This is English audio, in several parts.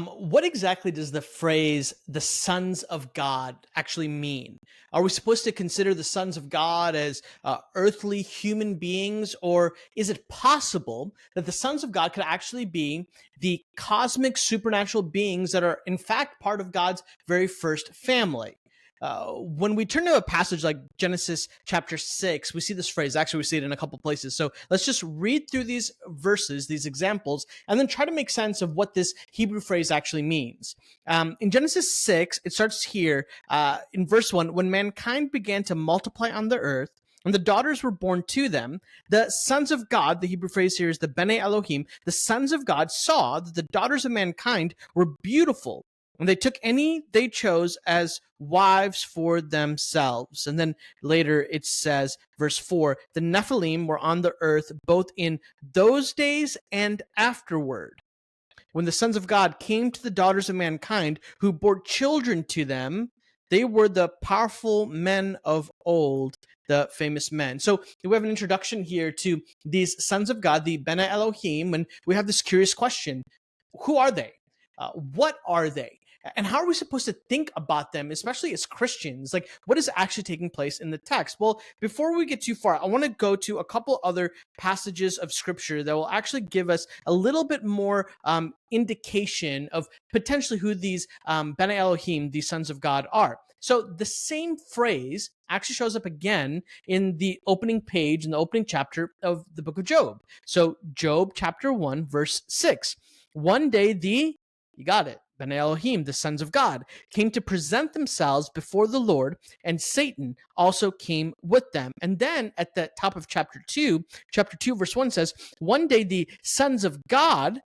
What exactly does the phrase "the sons of God" actually mean? Are we supposed to consider the sons of God as earthly human beings, or is it possible that the sons of God could actually be the cosmic supernatural beings that are, in fact, part of God's very first family? When we turn to a passage like Genesis chapter 6, we see this phrase. Actually, we see it in a couple places. So let's just read through these verses, these examples, and then try to make sense of what this Hebrew phrase actually means. In Genesis 6, it starts here in verse 1, when mankind began to multiply on the earth, and the daughters were born to them, the sons of God, the Hebrew phrase here is the bene Elohim, the sons of God saw that the daughters of mankind were beautiful, and they took any they chose as wives for themselves. And then later it says, verse 4, the Nephilim were on the earth both in those days and afterward. When the sons of God came to the daughters of mankind, who bore children to them, they were the powerful men of old, the famous men. So we have an introduction here to these sons of God, the bene Elohim, and we have this curious question. Who are they? What are they? And how are we supposed to think about them, especially as Christians? Like, what is actually taking place in the text? Well, before we get too far, I want to go to a couple other passages of scripture that will actually give us a little bit more indication of potentially who these Bene Elohim, these sons of God, are. So the same phrase actually shows up again in the opening page, in the opening chapter of the book of Job. So Job chapter 1, verse 6. One day you got it, Bene Elohim, the sons of God, came to present themselves before the Lord, and Satan also came with them. And then at the top of chapter 2, verse 1 says, one day the sons of God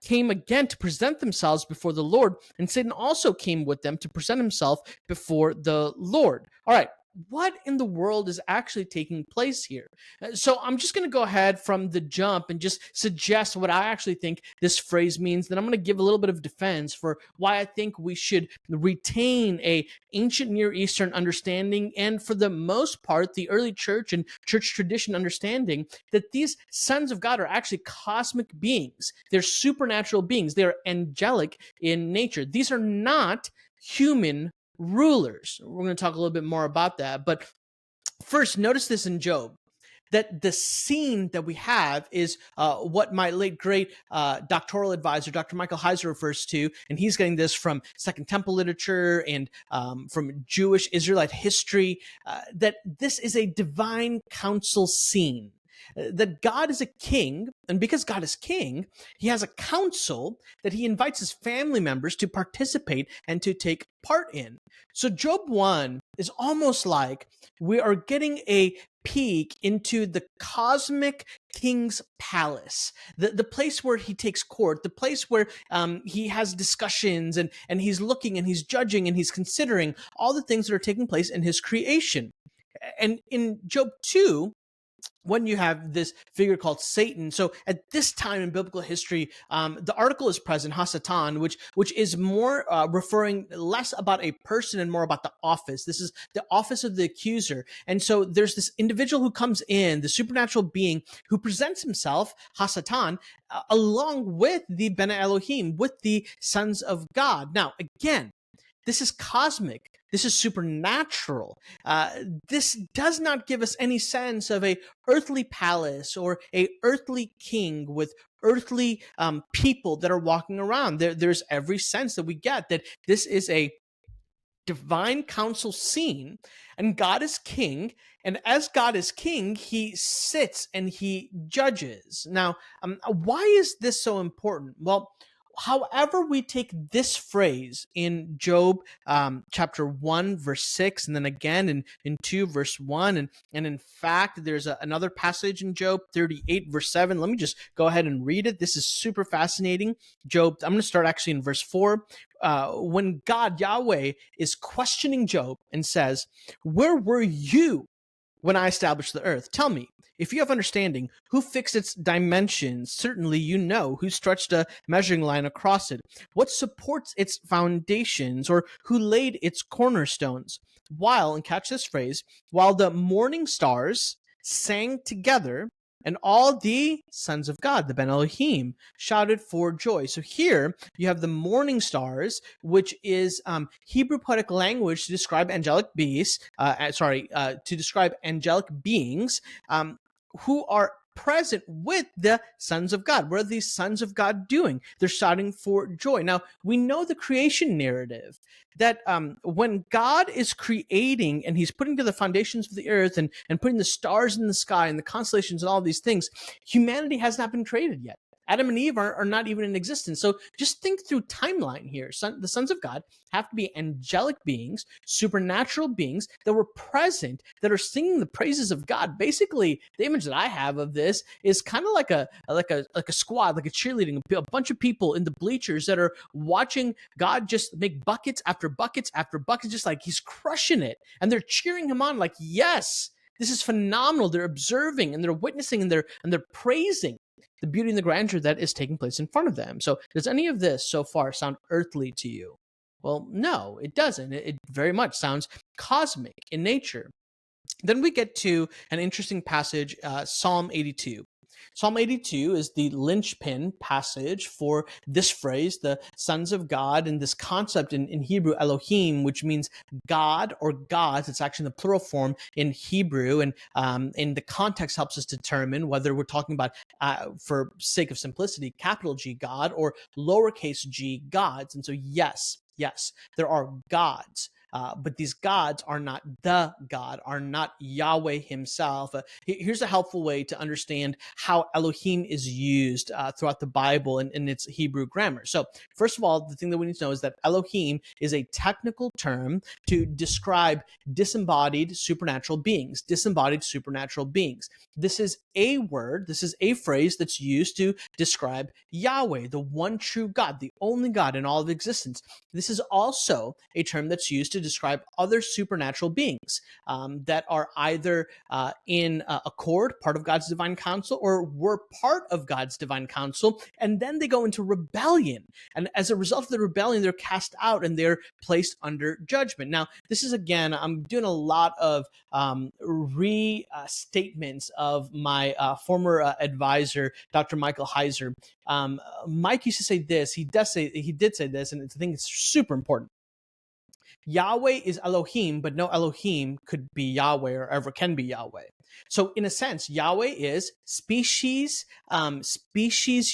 came again to present themselves before the Lord, and Satan also came with them to present himself before the Lord. All right, what in the world is actually taking place here? So I'm just going to go ahead from the jump and just suggest what I actually think this phrase means. Then I'm going to give a little bit of defense for why I think we should retain a ancient Near Eastern understanding, and for the most part, the early church and church tradition understanding that these sons of God are actually cosmic beings. They're supernatural beings. They're angelic in nature. These are not human rulers. We're going to talk a little bit more about that. But first, notice this in Job, that the scene that we have is what my late great doctoral advisor, Dr. Michael Heiser, refers to, and he's getting this from Second Temple literature and from Jewish Israelite history, that this is a divine council scene. That God is a king, and because God is king, he has a council that he invites his family members to participate and to take part in. So Job 1 is almost like we are getting a peek into the cosmic king's palace, the place where he takes court, the place where he has discussions and he's looking and he's judging and he's considering all the things that are taking place in his creation. And in Job 2, when you have this figure called Satan. So at this time in biblical history, the article is present, Hasatan, which is more referring less about a person and more about the office. This is the office of the accuser. And so there's this individual who comes in, the supernatural being who presents himself, Hasatan, along with the Bene Elohim, with the sons of God. Now, again, this is cosmic. This is supernatural. This does not give us any sense of a earthly palace or a earthly king with earthly people that are walking around. There's every sense that we get that this is a divine council scene, and God is king. And as God is king, he sits and he judges. Now, why is this so important? Well, however we take this phrase in Job chapter 1, verse 6, and then again in 2, verse 1, and in fact, there's another passage in Job 38, verse 7. Let me just go ahead and read it. This is super fascinating. Job, I'm going to start actually in verse 4. When God, Yahweh, is questioning Job and says, where were you when I established the earth? Tell me, if you have understanding, who fixed its dimensions? Certainly you know who stretched a measuring line across it. What supports its foundations, or who laid its cornerstones? While, and catch this phrase, while the morning stars sang together And all the sons of God, the bene Elohim, shouted for joy. So here you have the morning stars, which is Hebrew poetic language to describe angelic beings. To describe angelic beings who are present with the sons of God. What are these sons of God doing? They're shouting for joy. Now, we know the creation narrative that when God is creating and he's putting to the foundations of the earth and putting the stars in the sky and the constellations and all these things, humanity has not been created yet. Adam and Eve are not even in existence. So just think through timeline here. The sons of God have to be angelic beings, supernatural beings that were present, that are singing the praises of God. Basically, the image that I have of this is kind of like a squad, like a cheerleading, a bunch of people in the bleachers that are watching God just make buckets after buckets after buckets, just like he's crushing it. And they're cheering him on like, yes, this is phenomenal. They're observing and they're witnessing and they're praising the beauty and the grandeur that is taking place in front of them. So does any of this so far sound earthly to you? Well, no, it doesn't. It very much sounds cosmic in nature. Then we get to an interesting passage, Psalm 82. Psalm 82 is the linchpin passage for this phrase, the sons of God, and this concept in Hebrew, Elohim, which means God or gods. It's actually in the plural form in Hebrew, and the context helps us determine whether we're talking about, for sake of simplicity, capital G God or lowercase g gods. And so yes, there are gods. But these gods are not the God, are not Yahweh himself. Here's a helpful way to understand how Elohim is used throughout the Bible and in its Hebrew grammar. So first of all, the thing that we need to know is that Elohim is a technical term to describe disembodied supernatural beings, This is a word, this is a phrase that's used to describe Yahweh, the one true God, the only God in all of existence. This is also a term that's used to describe other supernatural beings that are either in accord, part of God's divine counsel, or were part of God's divine counsel, and then they go into rebellion. And as a result of the rebellion, they're cast out and they're placed under judgment. Now, this is, again, I'm doing a lot of restatements of my former advisor, Dr. Michael Heiser. Mike used to say this. He did say this, and I think it's super important. Yahweh is Elohim, but no Elohim could be Yahweh or ever can be Yahweh. So in a sense, Yahweh is species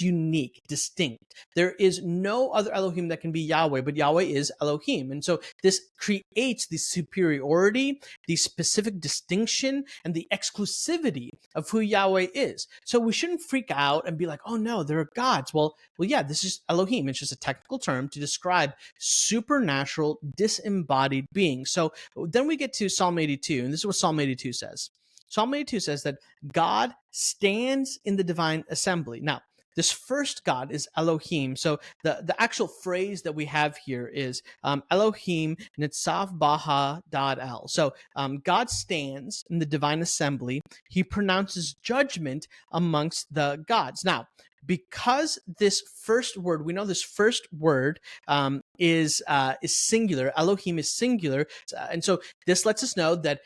unique, distinct. There is no other Elohim that can be Yahweh, but Yahweh is Elohim. And so this creates the superiority, the specific distinction, and the exclusivity of who Yahweh is. So we shouldn't freak out and be like, oh no, there are gods. Well, yeah, this is Elohim. It's just a technical term to describe supernatural, disembodied beings. So then we get to Psalm 82, and this is what Psalm 82 says. Psalm 82 says that God stands in the divine assembly. Now, this first God is Elohim. So the actual phrase that we have here is Elohim Nitzav Baha Dad El. So God stands in the divine assembly. He pronounces judgment amongst the gods. Now, because this first word, we know this first word is singular. Elohim is singular, and so this lets us know that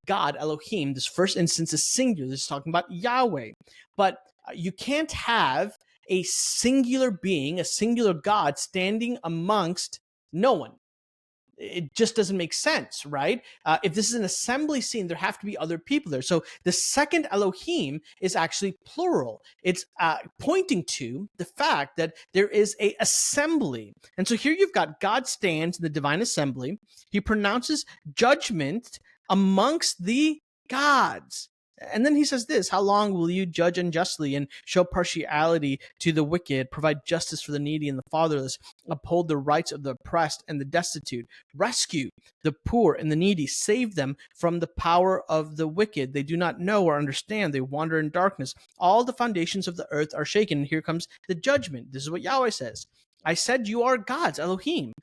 God, Elohim, this first instance is singular. This is talking about Yahweh, but you can't have a singular being, a singular God, standing amongst no one. It just doesn't make sense, right? If this is an assembly scene, there have to be other people there. So the second Elohim is actually plural. It's pointing to the fact that there is a assembly. And so here you've got God stands in the divine assembly. He pronounces judgment amongst the gods. And then he says this, how long will you judge unjustly and show partiality to the wicked, provide justice for the needy and the fatherless, uphold the rights of the oppressed and the destitute, rescue the poor and the needy, save them from the power of the wicked? They do not know or understand. They wander in darkness. All the foundations of the earth are shaken. And here comes the judgment. This is what Yahweh says. I said, you are gods, Elohim.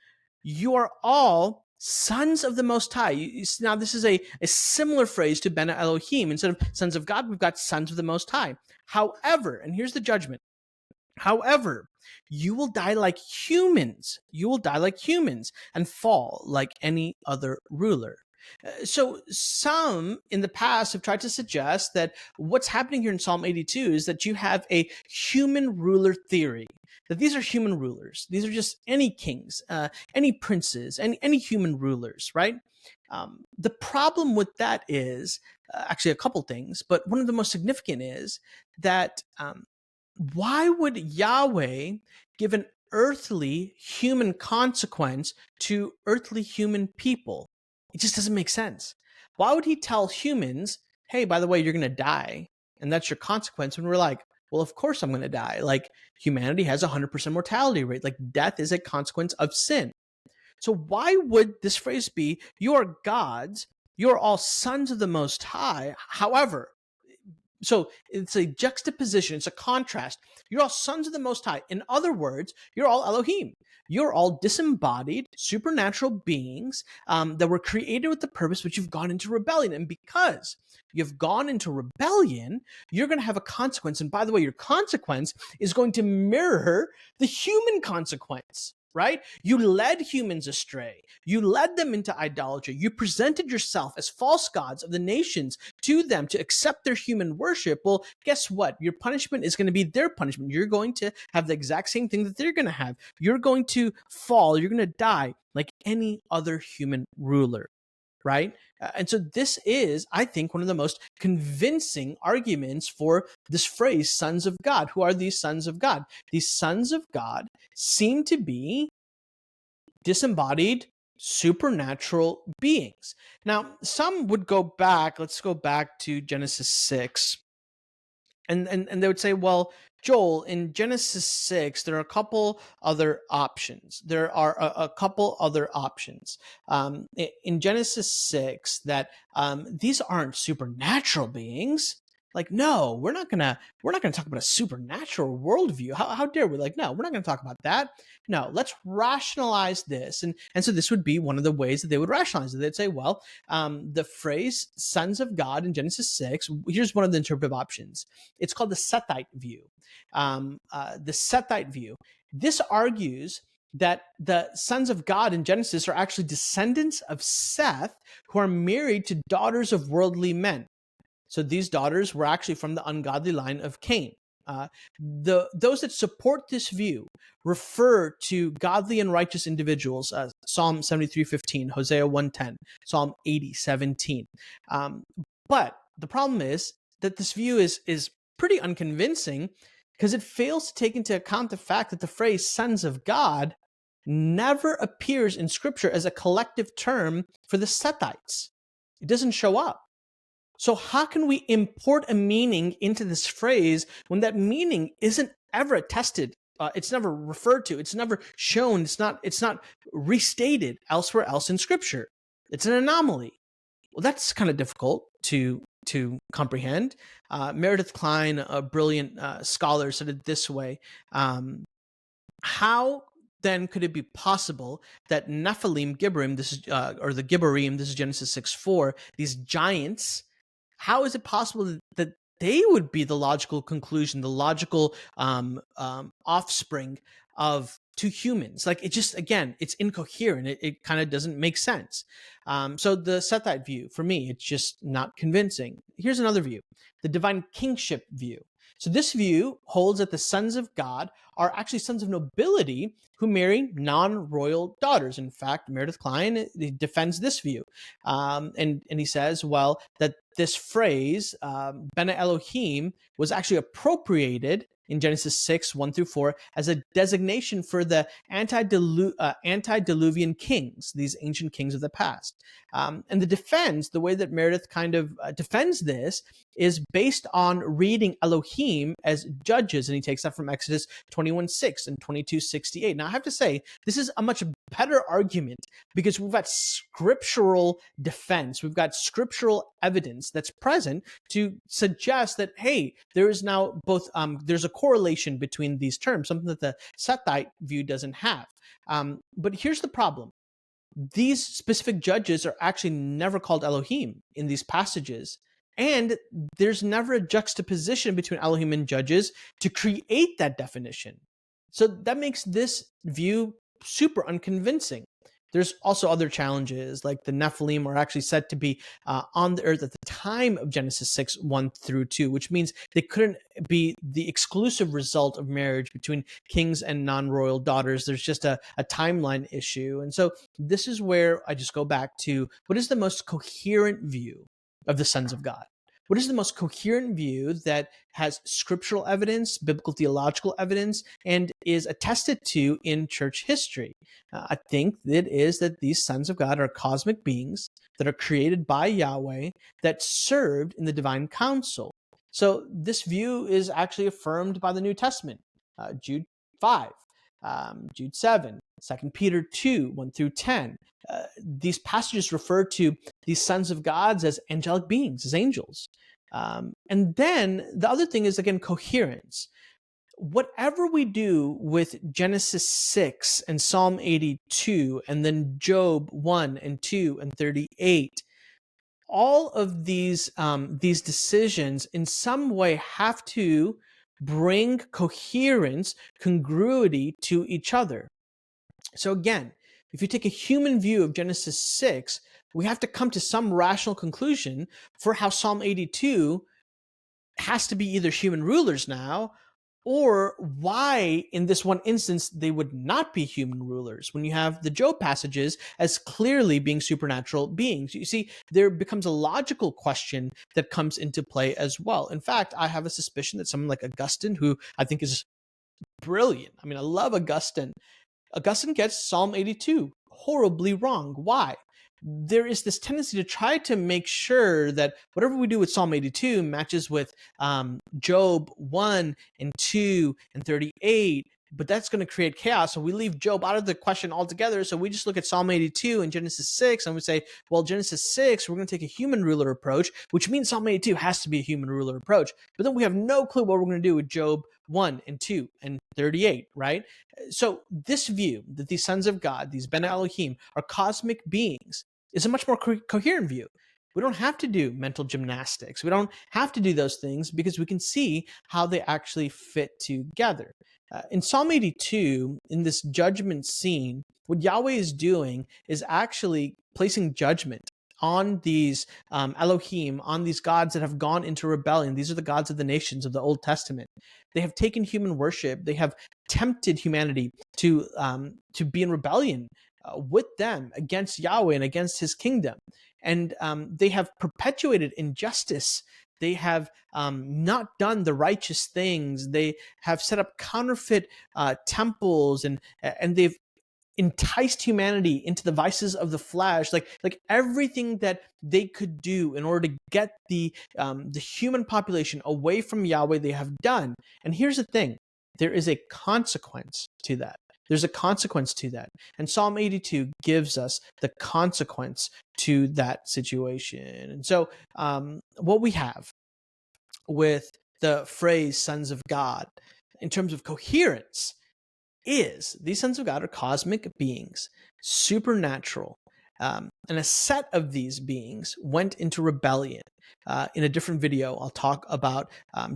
You are all sons of the Most High. Now, this is a similar phrase to bene Elohim. Instead of sons of God, we've got sons of the Most High. However, and here's the judgment. However, you will die like humans. You will die like humans and fall like any other ruler. So some in the past have tried to suggest that what's happening here in Psalm 82 is that you have a human ruler theory. That these are human rulers. These are just any kings, any princes, any human rulers, right? The problem with that is actually a couple things, but one of the most significant is that why would Yahweh give an earthly human consequence to earthly human people? It just doesn't make sense. Why would he tell humans, hey, by the way, you're going to die, and that's your consequence? When we're like, well, of course I'm going to die. Like, humanity has a 100% mortality rate. Like, death is a consequence of sin. So why would this phrase be, you are gods, you are all sons of the Most High? However, so it's a juxtaposition, it's a contrast. You're all sons of the Most High. In other words, you're all Elohim. You're all disembodied, supernatural beings that were created with the purpose, but you've gone into rebellion. And because you've gone into rebellion, you're going to have a consequence. And by the way, your consequence is going to mirror the human consequence. Right? You led humans astray. You led them into idolatry. You presented yourself as false gods of the nations to them to accept their human worship. Well, guess what? Your punishment is going to be their punishment. You're going to have the exact same thing that they're going to have. You're going to fall. You're going to die like any other human ruler. Right? And so this is, I think, one of the most convincing arguments for this phrase, sons of God. Who are these sons of God? These sons of God seem to be disembodied, supernatural beings. Now, some would go back, let's go back to Genesis 6, and they would say, well, Joel, in Genesis 6, there are a couple other options. There are a couple other options in Genesis 6 that these aren't supernatural beings. Like, no, we're not gonna talk about a supernatural worldview. How dare we? Like, no, we're not gonna talk about that. No, let's rationalize this. And so this would be one of the ways that they would rationalize it. They'd say, well, the phrase sons of God in Genesis 6, here's one of the interpretive options. It's called the Sethite view. The Sethite view. This argues that the sons of God in Genesis are actually descendants of Seth who are married to daughters of worldly men. So these daughters were actually from the ungodly line of Cain. Those that support this view refer to godly and righteous individuals, Psalm 73:15, Hosea 1:10, Psalm 80:17. But the problem is that this view is pretty unconvincing because it fails to take into account the fact that the phrase sons of God never appears in Scripture as a collective term for the Sethites. It doesn't show up. So how can we import a meaning into this phrase when that meaning isn't ever attested? It's never referred to. It's never shown. It's not restated elsewhere else in Scripture. It's an anomaly. Well, that's kind of difficult to comprehend. Meredith Klein, a brilliant scholar, said it this way: how then could it be possible that Nephilim, Gibborim, this is or the Gibborim, this is Genesis 6:4, these giants? How is it possible that they would be the logical conclusion, the logical offspring of two humans? Like, it just, again, it's incoherent. It kind of doesn't make sense. So the Sethite view, for me, it's just not convincing. Here's another view, the divine kingship view. So this view holds that the sons of God are actually sons of nobility who marry non-royal daughters. In fact, Meredith Klein, he defends this view. And he says, well, that this phrase, bene Elohim, was actually appropriated in Genesis 6:1-4 as a designation for the antediluvian kings, these ancient kings of the past. And the defense, the way that Meredith kind of defends this, is based on reading Elohim as judges, and he takes that from Exodus 21:6 and 22:68. Now, I have to say, this is a much better argument because we've got scriptural defense, we've got scriptural evidence that's present to suggest that, hey, there is now both, there's a correlation between these terms, something that the Sethite view doesn't have. But here's the problem. These specific judges are actually never called Elohim in these passages. And there's never a juxtaposition between Elohim and judges to create that definition. So that makes this view super unconvincing. There's also other challenges, like the Nephilim are actually said to be on the earth at the time of Genesis 6, 1 through 2, which means they couldn't be the exclusive result of marriage between kings and non-royal daughters. There's just a timeline issue. And so this is where I just go back to, what is the most coherent view of the sons of God? What is the most coherent view that has scriptural evidence, biblical theological evidence, and is attested to in church history? I think it is that these sons of God are cosmic beings that are created by Yahweh that served in the divine council. So this view is actually affirmed by the New Testament, Jude 5, Jude 7, 2 Peter 2, 1 through 10. These passages refer to these sons of God as angelic beings, as angels. And then the other thing is, again, coherence. Whatever we do with Genesis 6 and Psalm 82, and then Job 1 and 2 and 38, all of these decisions in some way have to bring coherence, congruity to each other. So again, if you take a human view of Genesis 6, we have to come to some rational conclusion for how Psalm 82 has to be either human rulers now, or why in this one instance they would not be human rulers when you have the Job passages as clearly being supernatural beings. You see, there becomes a logical question that comes into play as well. In fact, I have a suspicion that someone like Augustine, who I think is brilliant, I mean, I love Augustine gets Psalm 82 horribly wrong. Why? There is this tendency to try to make sure that whatever we do with Psalm 82 matches with Job 1 and 2 and 38, but that's going to create chaos. So we leave Job out of the question altogether. So we just look at Psalm 82 and Genesis 6, and we say, well, Genesis 6, we're going to take a human ruler approach, which means Psalm 82 has to be a human ruler approach. But then we have no clue what we're going to do with Job 1 and 2 and 38, right? So this view that these sons of God, these bene Elohim, are cosmic beings is a much more coherent view. We don't have to do mental gymnastics. We don't have to do those things because we can see how they actually fit together. In Psalm 82, in this judgment scene, what Yahweh is doing is actually placing judgment on these Elohim, on these gods that have gone into rebellion. These are the gods of the nations of the Old Testament. They have taken human worship. They have tempted humanity to be in rebellion with them against Yahweh and against his kingdom. And they have perpetuated injustice. They have not done the righteous things. They have set up counterfeit temples, and they've enticed humanity into the vices of the flesh, like everything that they could do in order to get the human population away from Yahweh, they have done. And here's the thing: there is a consequence to that. There's a consequence to that. And Psalm 82 gives us the consequence to that situation. And so what we have with the phrase sons of God in terms of coherence is these sons of God are cosmic beings, supernatural. And a set of these beings went into rebellion. In a different video, I'll talk about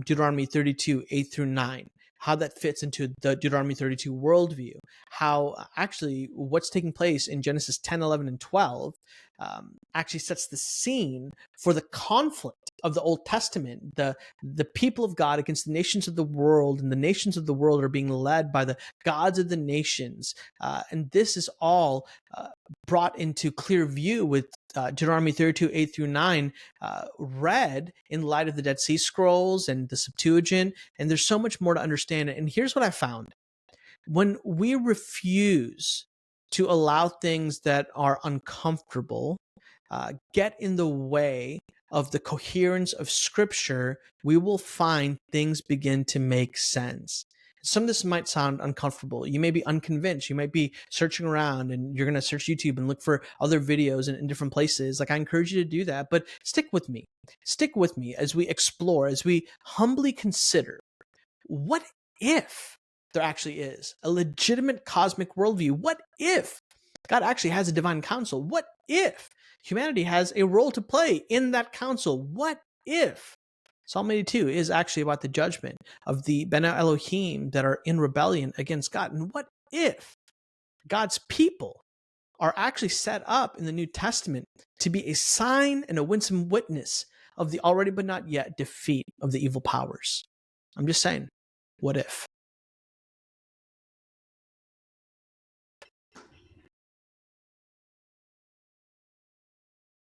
Deuteronomy 32, 8 through 9, how that fits into the Deuteronomy 32 worldview, how actually what's taking place in Genesis 10, 11, and 12 actually sets the scene for the conflict of the Old Testament, the people of God against the nations of the world, and the nations of the world are being led by the gods of the nations. And this is all brought into clear view with Deuteronomy 32, 8 through 9, read in light of the Dead Sea Scrolls and the Septuagint. And there's so much more to understand. And here's what I found. When we refuse to allow things that are uncomfortable get in the way of the coherence of Scripture, we will find things begin to make sense. Some of this might sound uncomfortable. You may be unconvinced. You might be searching around and you're going to search YouTube and look for other videos in different places. Like, I encourage you to do that, but stick with me. Stick with me as we explore, as we humbly consider, what if there actually is a legitimate cosmic worldview? What if God actually has a divine council? What if humanity has a role to play in that council? What if Psalm 82 is actually about the judgment of the bene Elohim that are in rebellion against God? And what if God's people are actually set up in the New Testament to be a sign and a winsome witness of the already but not yet defeat of the evil powers. I'm just saying, what if?